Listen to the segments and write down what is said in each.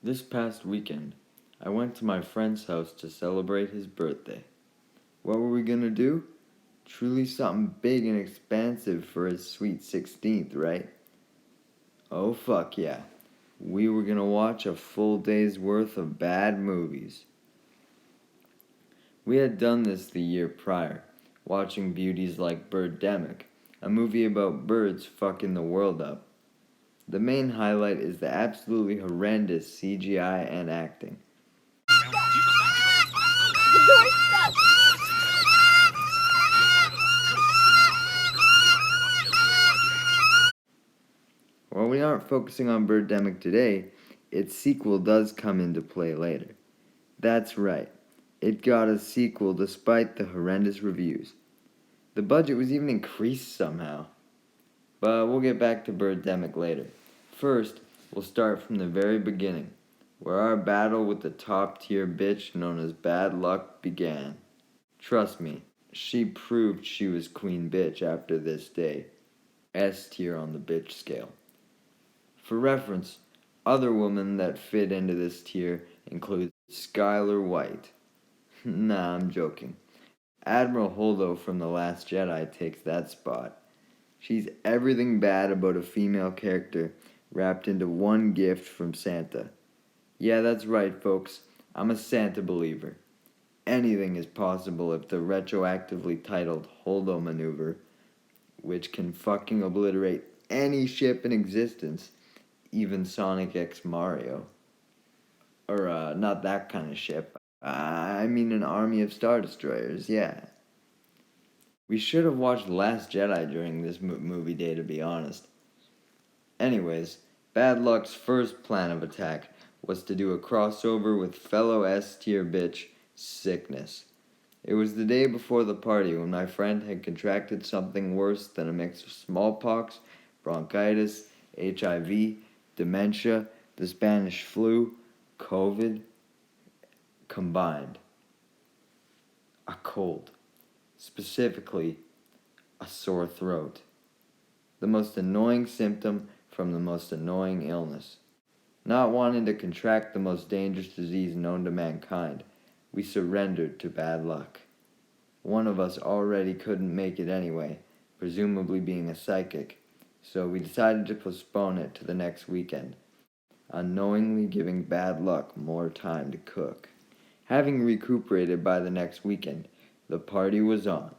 This past weekend, I went to my friend's house to celebrate his birthday. What were we gonna do? Truly something big and expansive for his sweet 16th, right? Oh fuck yeah. We were gonna watch a full day's worth of bad movies. We had done this the year prior, watching beauties like Birdemic, a movie about birds fucking the world up. The main highlight is the absolutely horrendous CGI and acting. While we aren't focusing on Birdemic today, its sequel does come into play later. That's right, it got a sequel despite the horrendous reviews. The budget was even increased somehow. But we'll get back to Birdemic later. First, we'll start from the very beginning, where our battle with the top tier bitch known as Bad Luck began. Trust me, she proved she was Queen Bitch after this day. S tier on the bitch scale. For reference, other women that fit into this tier include Skylar White. Nah, I'm joking. Admiral Holdo from The Last Jedi takes that spot. She's everything bad about a female character wrapped into one gift from Santa. Yeah, that's right, folks. I'm a Santa believer. Anything is possible if the retroactively titled Holdo maneuver, which can fucking obliterate any ship in existence, even Sonic X Mario. Or, not that kind of ship. I mean an army of Star Destroyers, yeah. We should have watched Last Jedi during this movie day, to be honest. Anyways, Bad Luck's first plan of attack was to do a crossover with fellow S-tier bitch, Sickness. It was the day before the party when my friend had contracted something worse than a mix of smallpox, bronchitis, HIV, dementia, the Spanish flu, COVID, combined. A cold. Specifically, a sore throat. The most annoying symptom from the most annoying illness. Not wanting to contract the most dangerous disease known to mankind, we surrendered to bad luck. One of us already couldn't make it anyway, presumably being a psychic, so we decided to postpone it to the next weekend, unknowingly giving bad luck more time to cook. Having recuperated by the next weekend, the party was on.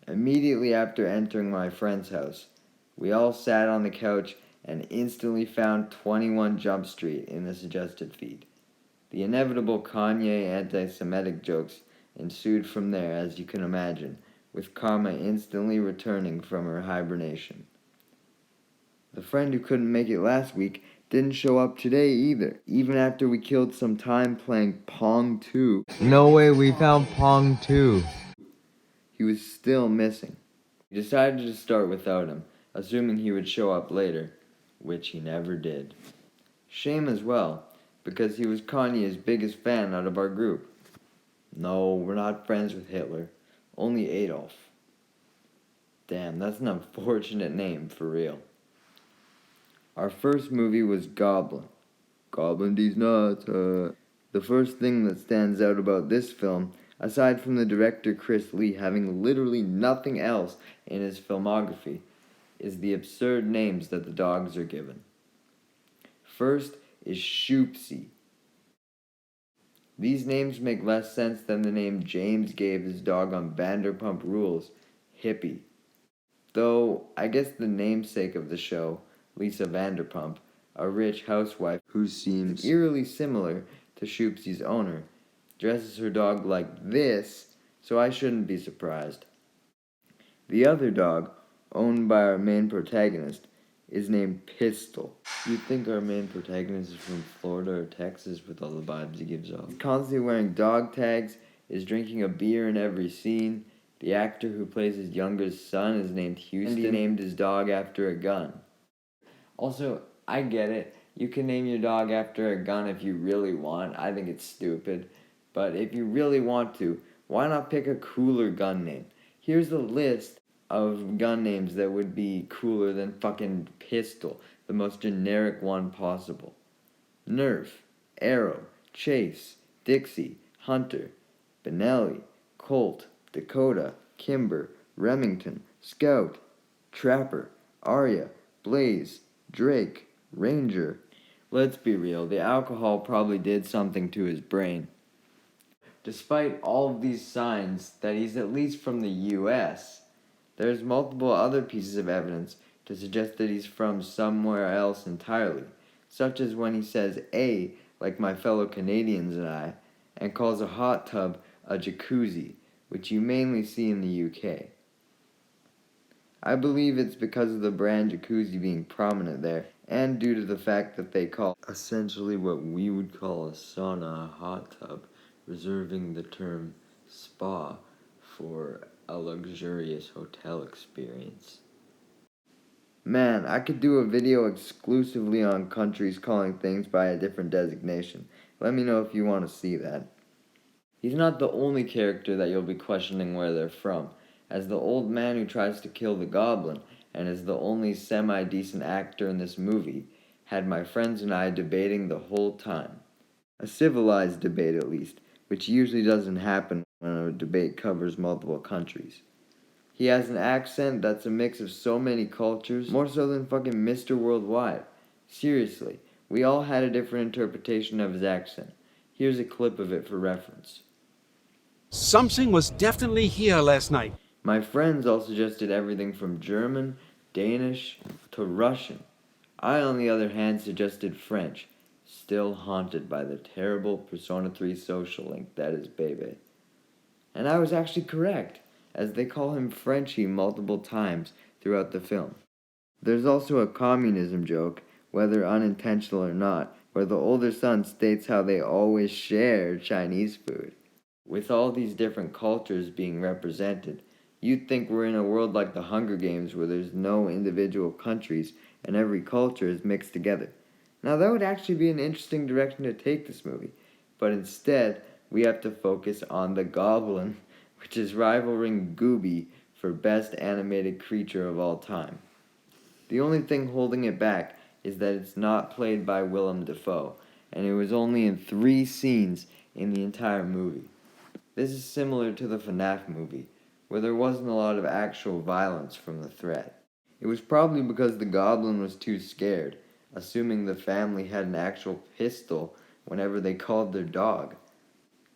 Immediately after entering my friend's house, we all sat on the couch and instantly found 21 Jump Street in the suggested feed. The inevitable Kanye anti-Semitic jokes ensued from there, as you can imagine, with Karma instantly returning from her hibernation. The friend who couldn't make it last week didn't show up today either, even after we killed some time playing Pong 2. No way, we found Pong 2. He was still missing. We decided to start without him, assuming he would show up later, which he never did. Shame as well, because he was Kanye's biggest fan out of our group. No, we're not friends with Hitler, only Adolf. Damn, that's an unfortunate name, for real. Our first movie was Goblin. Goblin these nuts. The first thing that stands out about this film, aside from the director Chris Lee having literally nothing else in his filmography, is the absurd names that the dogs are given. First is Shoopsy. These names make less sense than the name James gave his dog on Vanderpump Rules, Hippie. Though, I guess the namesake of the show, Lisa Vanderpump, a rich housewife who seems eerily similar to Shoopsy's owner, dresses her dog like this, so I shouldn't be surprised. The other dog, owned by our main protagonist, is named Pistol. You'd think our main protagonist is from Florida or Texas with all the vibes he gives off. He's constantly wearing dog tags, is drinking a beer in every scene. The actor who plays his youngest son is named Houston, and he named his dog after a gun. Also, I get it. You can name your dog after a gun if you really want. I think it's stupid. But if you really want to, why not pick a cooler gun name? Here's a list of gun names that would be cooler than fucking Pistol, the most generic one possible. Nerf, Arrow, Chase, Dixie, Hunter, Benelli, Colt, Dakota, Kimber, Remington, Scout, Trapper, Arya, Blaze, Drake, Ranger. Let's be real, the alcohol probably did something to his brain. Despite all of these signs that he's at least from the US, there's multiple other pieces of evidence to suggest that he's from somewhere else entirely, such as when he says "a" like my fellow Canadians and I, and calls a hot tub a jacuzzi, which you mainly see in the UK. I believe it's because of the brand jacuzzi being prominent there, and due to the fact that they call essentially what we would call a sauna a hot tub, reserving the term spa for a luxurious hotel experience. Man, I could do a video exclusively on countries calling things by a different designation. Let me know if you want to see that. He's not the only character that you'll be questioning where they're from, as the old man who tries to kill the Goblin, and is the only semi-decent actor in this movie, had my friends and I debating the whole time. A civilized debate, at least, which usually doesn't happen when a debate covers multiple countries. He has an accent that's a mix of so many cultures, more so than fucking Mr. Worldwide. Seriously, we all had a different interpretation of his accent. Here's a clip of it for reference. Something was definitely here last night. My friends all suggested everything from German, Danish, to Russian. I, on the other hand, suggested French, still haunted by the terrible Persona 3 social link that is Bebe. And I was actually correct, as they call him Frenchie multiple times throughout the film. There's also a communism joke, whether unintentional or not, where the older son states how they always share Chinese food. With all these different cultures being represented, you'd think we're in a world like the Hunger Games where there's no individual countries and every culture is mixed together. Now that would actually be an interesting direction to take this movie, but instead we have to focus on the Goblin, which is rivaling Gooby for best animated creature of all time. The only thing holding it back is that it's not played by Willem Dafoe, and it was only in 3 scenes in the entire movie. This is similar to the FNAF movie, where there wasn't a lot of actual violence from the threat. It was probably because the Goblin was too scared, assuming the family had an actual pistol whenever they called their dog.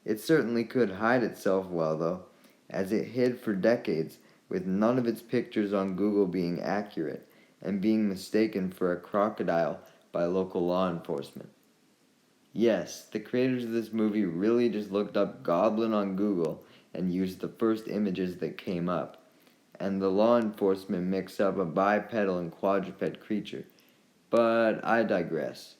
It certainly could hide itself well, though, as it hid for decades with none of its pictures on Google being accurate and being mistaken for a crocodile by local law enforcement. Yes, the creators of this movie really just looked up Goblin on Google and used the first images that came up, and the law enforcement mixed up a bipedal and quadruped creature. But I digress.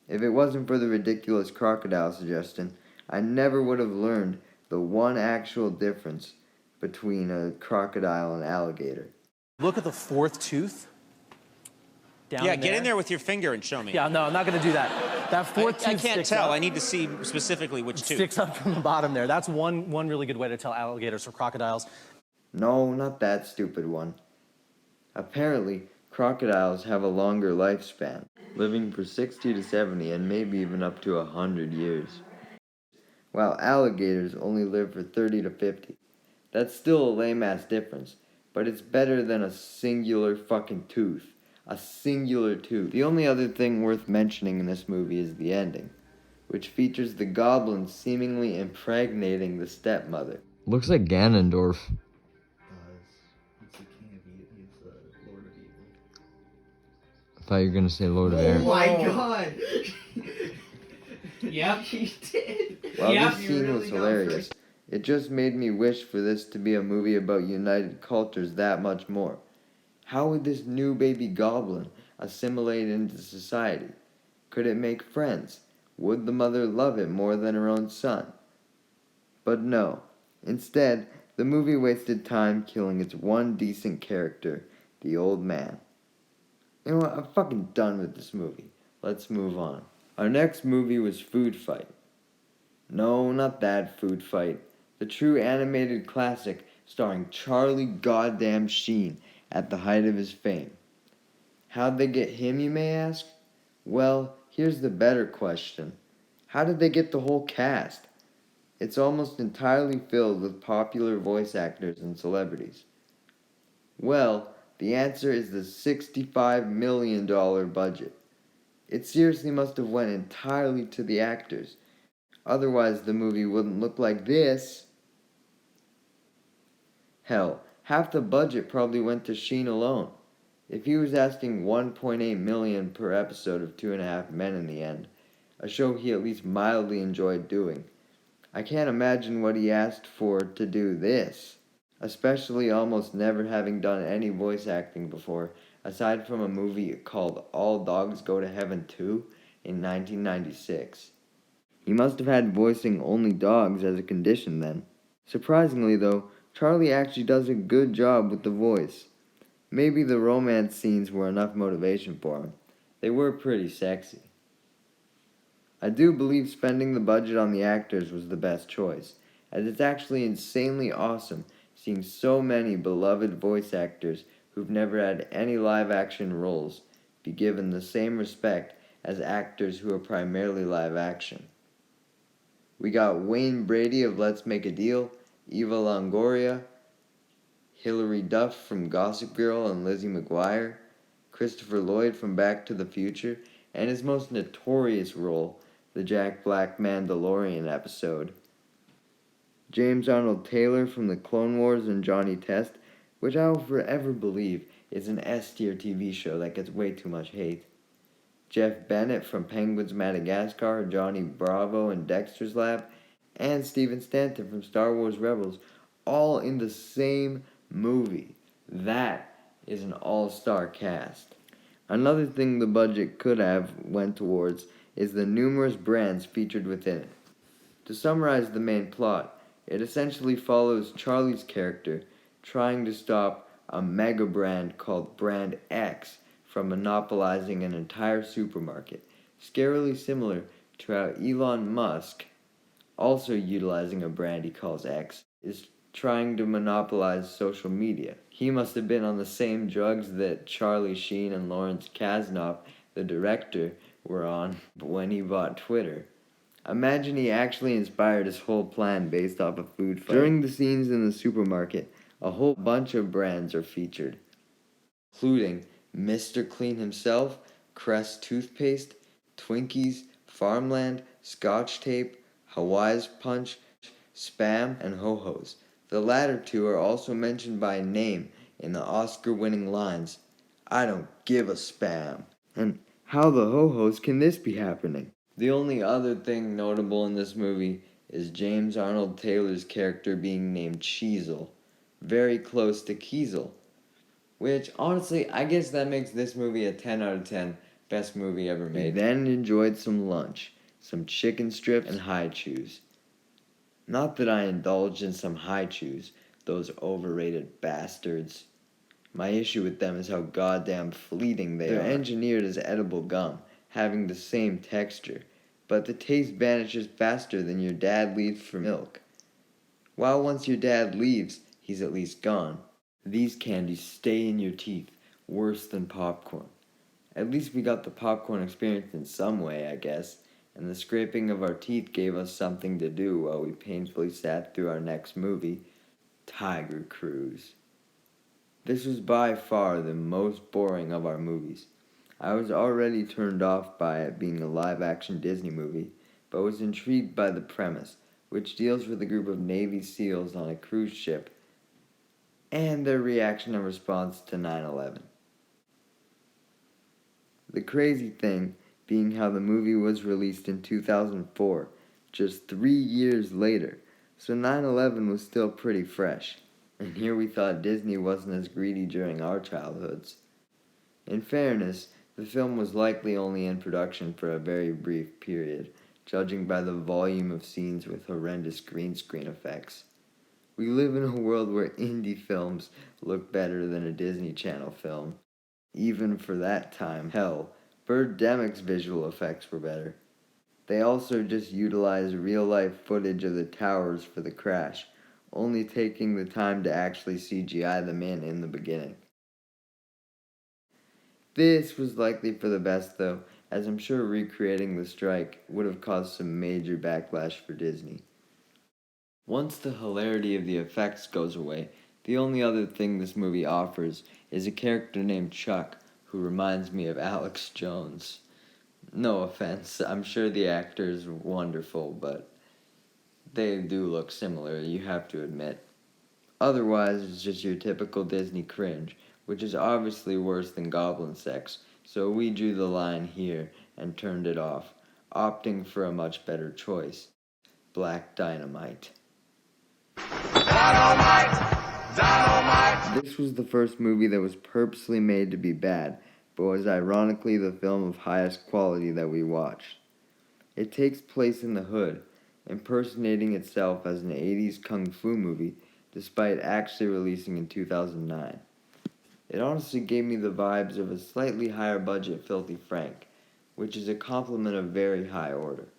If it wasn't for the ridiculous crocodile suggestion, I never would have learned the one actual difference between a crocodile and alligator. Look at the 4th tooth. Yeah, get in there with your finger and show me. Yeah, no, I'm not going to do that. That 4th tooth I can't sticks tell. up. I need to see specifically which tooth. Sticks up from the bottom there. That's one really good way to tell alligators from crocodiles. No, not that stupid one. Apparently, crocodiles have a longer lifespan, living for 60 to 70 and maybe even up to 100 years, while alligators only live for 30 to 50. That's still a lame-ass difference, but it's better than a singular fucking tooth. A singular tooth. The only other thing worth mentioning in this movie is the ending, which features the Goblin seemingly impregnating the stepmother. Looks like Ganondorf. He's the king of evil. He's the lord of evil. I thought you were gonna say Lord of Air. Oh my god! Yep, he did. While Yep, this you scene really was got hilarious, first. it just made me wish for this to be a movie about united cultures that much more. How would this new baby Goblin assimilate into society? Could it make friends? Would the mother love it more than her own son? But no. Instead, the movie wasted time killing its one decent character, the old man. You know what? I'm fucking done with this movie. Let's move on. Our next movie was Food Fight. No, not that Food Fight. The true animated classic starring Charlie goddamn Sheen at the height of his fame. How'd they get him, you may ask? Well, Here's the better question. How did they get the whole cast? It's almost entirely filled with popular voice actors and celebrities. Well, the answer is the $65 million budget. It seriously must have went entirely to the actors. Otherwise, the movie wouldn't look like this. Hell, half the budget probably went to Sheen alone. If he was asking $1.8 million per episode of Two and a Half Men in the end, a show he at least mildly enjoyed doing, I can't imagine what he asked for to do this, especially almost never having done any voice acting before, aside from a movie called All Dogs Go to Heaven 2 in 1996. He must have had voicing only dogs as a condition then. Surprisingly though, Charlie actually does a good job with the voice. Maybe the romance scenes were enough motivation for him. They were pretty sexy. I do believe spending the budget on the actors was the best choice, as it's actually insanely awesome seeing so many beloved voice actors who've never had any live-action roles be given the same respect as actors who are primarily live-action. We got Wayne Brady of Let's Make a Deal, Eva Longoria, Hilary Duff from Gossip Girl and Lizzie McGuire, Christopher Lloyd from Back to the Future, and his most notorious role, the Jack Black Mandalorian episode. James Arnold Taylor from the Clone Wars and Johnny Test, which I will forever believe is an S-tier TV show that gets way too much hate. Jeff Bennett from Penguins Madagascar, Johnny Bravo and Dexter's Lab, and Steven Stanton from Star Wars Rebels, all in the same movie. That is an all-star cast. Another thing the budget could have went towards is the numerous brands featured within it. To summarize the main plot, it essentially follows Charlie's character trying to stop a mega brand called Brand X from monopolizing an entire supermarket, scarily similar to how Elon Musk, also utilizing a brand he calls X, is trying to monopolize social media. He must have been on the same drugs that Charlie Sheen and Lawrence Kasdan, the director, were on when he bought Twitter. Imagine he actually inspired his whole plan based off a food fight. During the scenes in the supermarket, a whole bunch of brands are featured, including Mr. Clean himself, Crest toothpaste, Twinkies, Farmland, Scotch tape, Hawaii's Punch, Spam, and Ho-Hos. The latter two are also mentioned by name in the Oscar-winning lines, "I don't give a Spam." And how the Ho-Hos can this be happening? The only other thing notable in this movie is James Arnold Taylor's character being named Cheezel, very close to Kiesel, which honestly, I guess that makes this movie a 10 out of 10 best movie ever made. We then enjoyed some lunch, some chicken strips and high chews. Not that I indulged in some high chews, those overrated bastards. My issue with them is how goddamn fleeting they are. They're engineered as edible gum, having the same texture, but the taste vanishes faster than your dad leaves for milk. While once your dad leaves, he's at least gone. These candies stay in your teeth, worse than popcorn. At least we got the popcorn experience in some way, I guess, and the scraping of our teeth gave us something to do while we painfully sat through our next movie, Tiger Cruise. This was by far the most boring of our movies. I was already turned off by it being a live-action Disney movie, but was intrigued by the premise, which deals with a group of Navy SEALs on a cruise ship and their reaction and response to 9/11. The crazy thing being how the movie was released in 2004, just 3 years later, so 9/11 was still pretty fresh. And here we thought Disney wasn't as greedy during our childhoods. In fairness, the film was likely only in production for a very brief period, judging by the volume of scenes with horrendous green screen effects. We live in a world where indie films look better than a Disney Channel film. Even for that time, hell, Birdemic's visual effects were better. They also just utilized real-life footage of the towers for the crash, only taking the time to actually CGI them in the beginning. This was likely for the best though, as I'm sure recreating the strike would have caused some major backlash for Disney. Once the hilarity of the effects goes away, the only other thing this movie offers is a character named Chuck, who reminds me of Alex Jones. No offense, I'm sure the actor is wonderful, but they do look similar, you have to admit. Otherwise, it's just your typical Disney cringe, which is obviously worse than Goblin sex, so we drew the line here and turned it off, opting for a much better choice: Black Dynamite. This was the first movie that was purposely made to be bad, but was ironically the film of highest quality that we watched. It takes place in the hood, impersonating itself as an 80s kung fu movie, despite actually releasing in 2009. It honestly gave me the vibes of a slightly higher budget Filthy Frank, which is a compliment of very high order.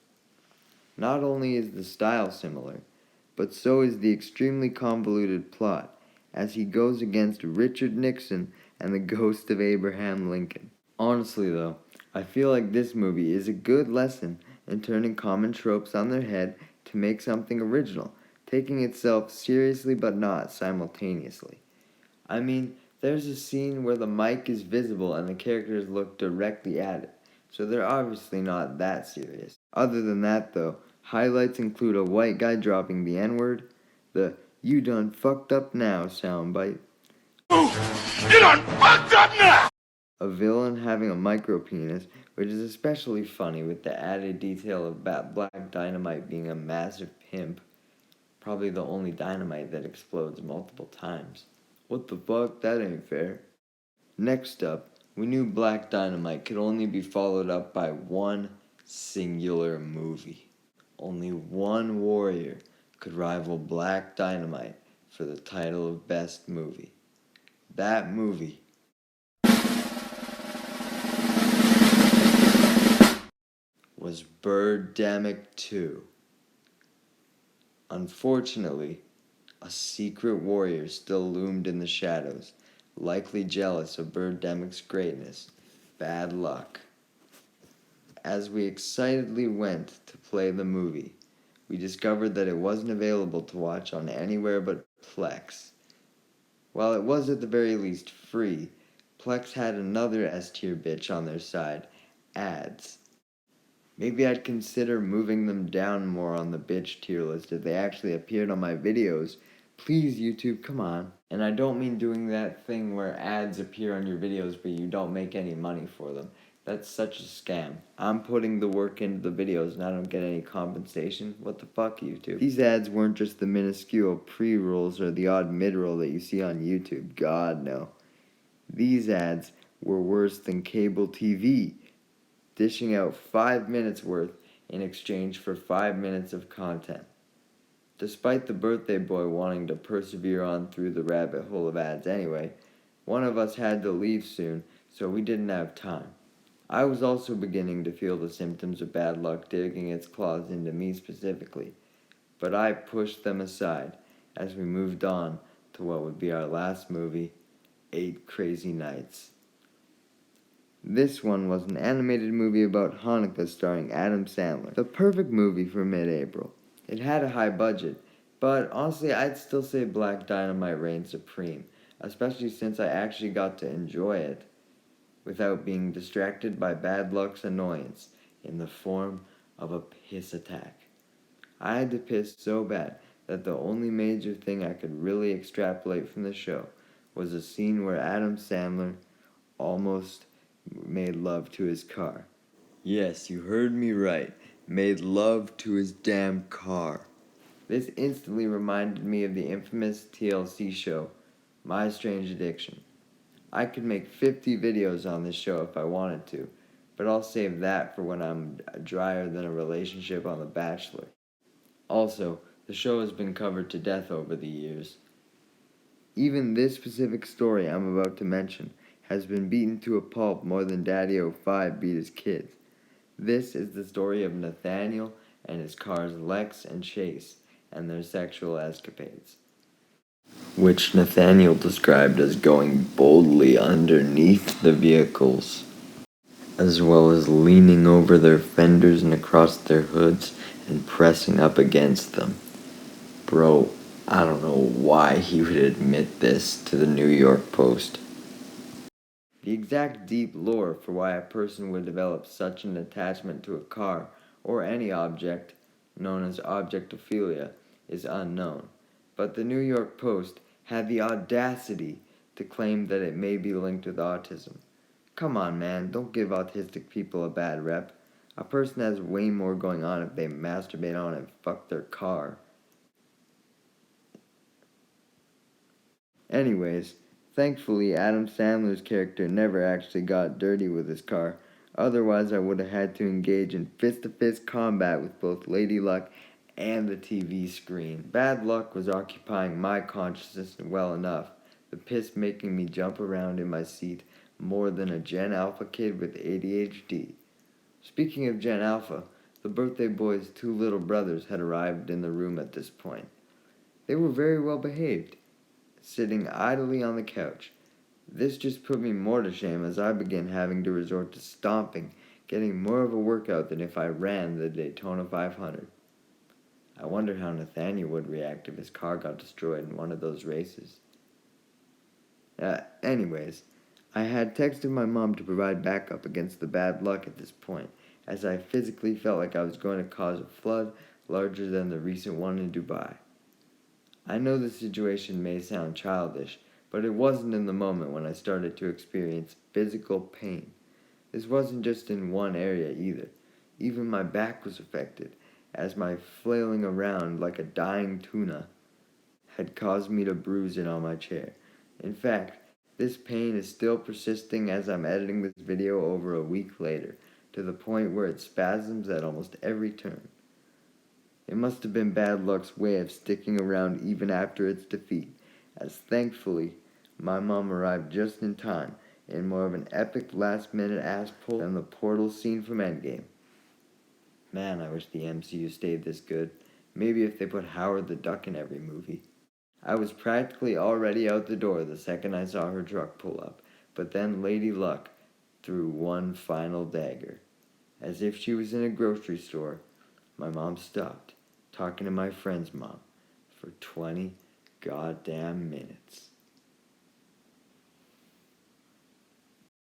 Not only is the style similar, but so is the extremely convoluted plot, as he goes against Richard Nixon and the ghost of Abraham Lincoln. Honestly though, I feel like this movie is a good lesson in turning common tropes on their head to make something original, taking itself seriously but not simultaneously. I mean, there's a scene where the mic is visible and the characters look directly at it, so they're obviously not that serious. Other than that though, highlights include a white guy dropping the N-word, the "you done fucked up now" soundbite, "you done fucked up now!" a villain having a micro penis, which is especially funny with the added detail of Black Dynamite being a massive pimp, probably the only dynamite that explodes multiple times. What the fuck? That ain't fair. Next up, we knew Black Dynamite could only be followed up by one singular movie. Only one warrior could rival Black Dynamite for the title of Best Movie. That movie was Birdemic 2. Unfortunately, a secret warrior still loomed in the shadows, likely jealous of Birdemic's greatness. Bad luck. As we excitedly went to play the movie, we discovered that it wasn't available to watch on anywhere but Plex. While it was at the very least free, Plex had another S-tier bitch on their side: ads. Maybe I'd consider moving them down more on the bitch tier list if they actually appeared on my videos. Please, YouTube, come on. And I don't mean doing that thing where ads appear on your videos but you don't make any money for them. That's such a scam. I'm putting the work into the videos and I don't get any compensation. What the fuck, YouTube? These ads weren't just the minuscule pre-rolls or the odd mid-roll that you see on YouTube. God, no. These ads were worse than cable TV, dishing out 5 minutes worth in exchange for 5 minutes of content. Despite the birthday boy wanting to persevere on through the rabbit hole of ads anyway, one of us had to leave soon, so we didn't have time. I was also beginning to feel the symptoms of bad luck digging its claws into me specifically, but I pushed them aside as we moved on to what would be our last movie, 8 Crazy Nights. This one was an animated movie about Hanukkah starring Adam Sandler. The perfect movie for mid-April. It had a high budget, but honestly I'd still say Black Dynamite reigned supreme, especially since I actually got to enjoy it without being distracted by bad luck's annoyance in the form of a piss attack. I had to piss so bad that the only major thing I could really extrapolate from the show was a scene where Adam Sandler almost made love to his car. Yes, you heard me right. Made love to his damn car. This instantly reminded me of the infamous TLC show, My Strange Addiction. I could make 50 videos on this show if I wanted to, but I'll save that for when I'm drier than a relationship on The Bachelor. Also, the show has been covered to death over the years. Even this specific story I'm about to mention has been beaten to a pulp more than Daddy-O-5 beat his kids. This is the story of Nathaniel and his cars Lex and Chase and their sexual escapades, which Nathaniel described as going boldly underneath the vehicles. as well as leaning over their fenders and across their hoods and pressing up against them. Bro, I don't know why he would admit this to the New York Post. The exact deep lore for why a person would develop such an attachment to a car or any object, known as objectophilia, is unknown, but the New York Post had the audacity to claim that it may be linked with autism. Come on, man, don't give autistic people a bad rep. A person has way more going on if they masturbate on and fuck their car. Anyways, thankfully Adam Sandler's character never actually got dirty with his car, otherwise I would have had to engage in fist-to-fist combat with both Lady Luck and the TV screen. Bad luck was occupying my consciousness well enough, the piss making me jump around in my seat more than a Gen Alpha kid with ADHD. Speaking of Gen Alpha, the birthday boy's two little brothers had arrived in the room at this point. They were very well behaved, sitting idly on the couch. This just put me more to shame as I began having to resort to stomping, getting more of a workout than if I ran the Daytona 500. I wonder how Nathaniel would react if his car got destroyed in one of those races. Anyways, I had texted my mom to provide backup against the bad luck at this point, as I physically felt like I was going to cause a flood larger than the recent one in Dubai. I know the situation may sound childish, but it wasn't in the moment when I started to experience physical pain. This wasn't just in one area either. Even my back was affected, as my flailing around like a dying tuna had caused me to bruise it on my chair. In fact, this pain is still persisting as I'm editing this video over a week later, to the point where it spasms at almost every turn. It must have been bad luck's way of sticking around even after its defeat, as thankfully, my mom arrived just in time, in more of an epic last-minute ass pull than the portal scene from Endgame. Man, I wish the MCU stayed this good. Maybe if they put Howard the Duck in every movie. I was practically already out the door the second I saw her truck pull up, but then Lady Luck threw one final dagger. As if she was in a grocery store, my mom stopped, talking to my friend's mom, for 20 goddamn minutes.